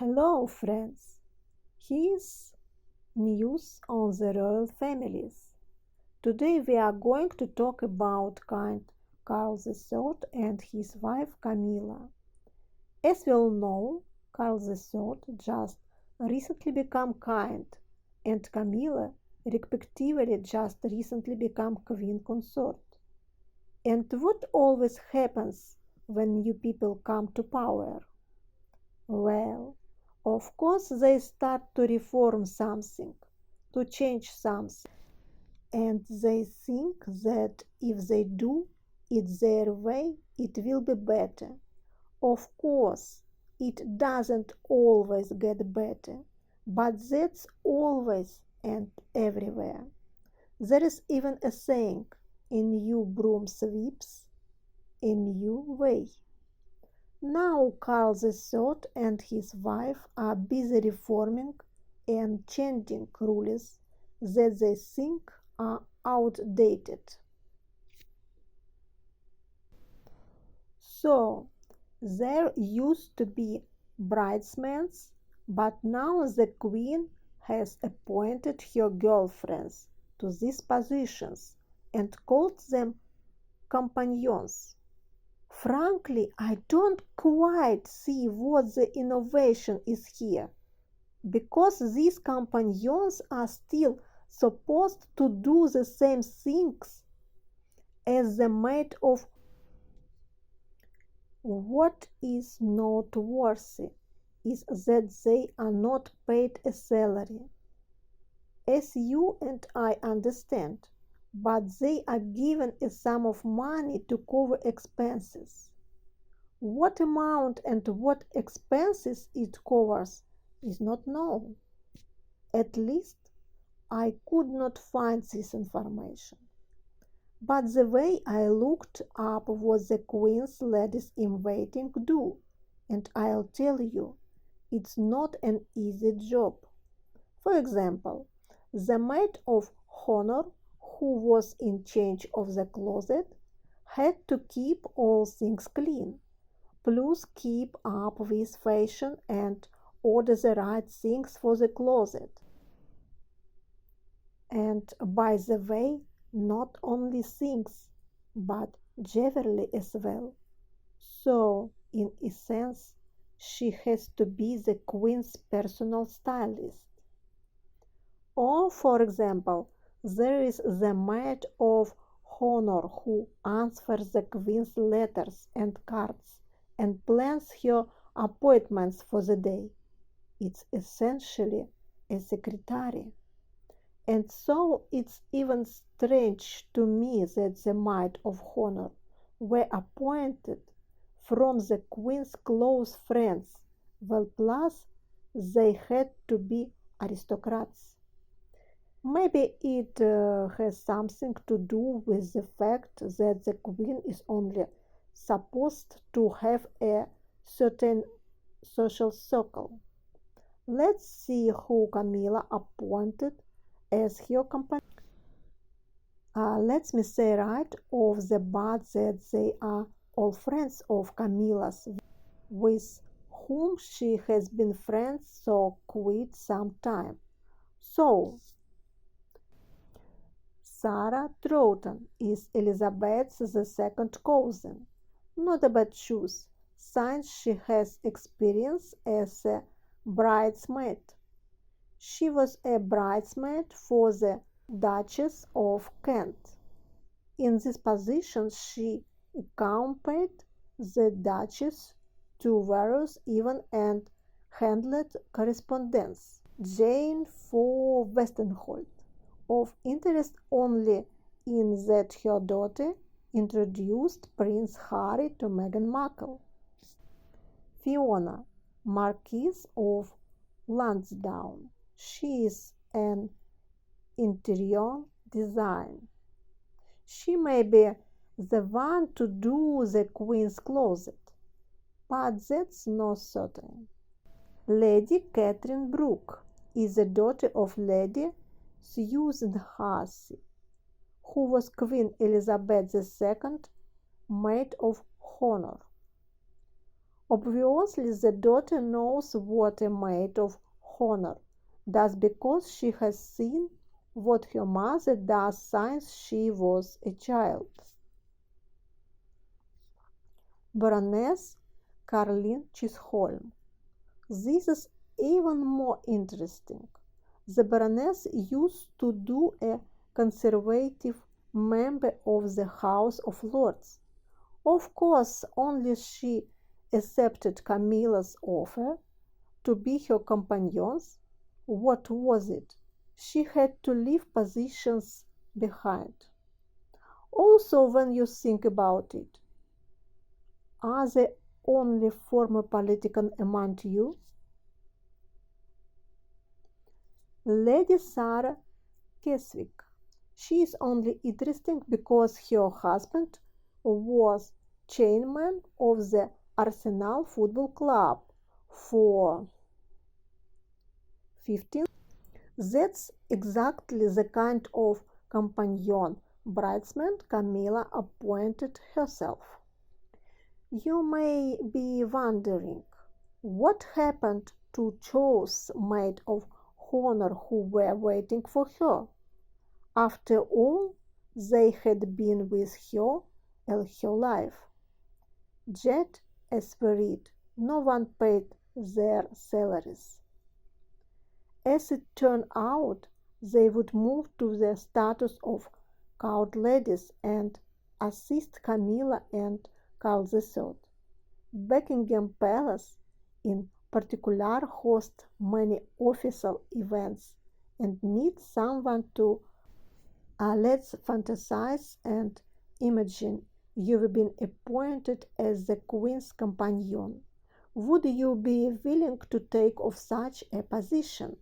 Hello, friends. Here's news on the royal families. Today we are going to talk about Kind Carl III and his wife Camilla. As we all know, Carl III just recently became kind, and Camilla respectively just recently became queen consort. And what always happens when new people come to power? Well, of course they start to reform something, to change something, and they think that if they do it their way, it will be better. Of course, it doesn't always get better, but that's always and everywhere. There is even a saying, a new broom sweeps a new way. Now Carl III and his wife are busy reforming and changing rules that they think are outdated. So there used to be bridesmaids, but now the queen has appointed her girlfriends to these positions and called them companions. Frankly, I don't quite see what the innovation is here, because these companions are still supposed to do the same things as the maid of. What is noteworthy is that they are not paid a salary, as you and I understand, but they are given a sum of money to cover expenses. What amount and what expenses it covers is not known. At least I could not find this information. But the way I looked up what the Queen's ladies in waiting do, and I'll tell you, it's not an easy job. For example, the maid of honor who was in charge of the closet had to keep all things clean, plus keep up with fashion and order the right things for the closet. And by the way, not only things, but jewelry as well. So, in essence, she has to be the queen's personal stylist. Or, for example, there is the maid of honor who answers the queen's letters and cards and plans her appointments for the day. It's essentially a secretary. And so it's even strange to me that the maid of honor were appointed from the queen's close friends, well, plus they had to be aristocrats. Maybe it has something to do with the fact that the queen is only supposed to have a certain social circle. Let's see who Camilla appointed as her companion. Let me say right off the bat that they are all friends of Camilla's, with whom she has been friends for quite some time. So, Sarah Troughton is Elizabeth's second cousin. Not a bad choice, since she has experience as a bridesmaid. She was a bridesmaid for the Duchess of Kent. In this position, she accompanied the Duchess to various events and handled correspondence. Jane for Westenholt, of interest only in that her daughter introduced Prince Harry to Meghan Markle. Fiona, Marquise of Lansdowne. She is an interior designer. She may be the one to do the Queen's closet, but that's not certain. Lady Catherine Brooke is the daughter of Lady Susan Hussey, who was Queen Elizabeth II maid of honor. Obviously, the daughter knows what a maid of honor does because she has seen what her mother does since she was a child. Baroness Caroline Chisholm. This is even more interesting. The Baroness used to be a conservative member of the House of Lords. Of course, only she accepted Camilla's offer to be her companions. What was it? She had to leave positions behind. Also, when you think about it, are there only former politicians among you? Lady Sarah Keswick. She is only interesting because her husband was chairman of the Arsenal Football Club for 15. That's exactly the kind of companion bridesmaid Camilla appointed herself. You may be wondering what happened to those maids of honor who were waiting for her. After all, they had been with her all her life. Yet, as we read, no one paid their salaries. As it turned out, they would move to the status of court ladies and assist Camilla and Carl III. Buckingham Palace, in particular, hosts many official events and needs someone to let's fantasize and imagine you've been appointed as the Queen's companion. Would you be willing to take of such a position?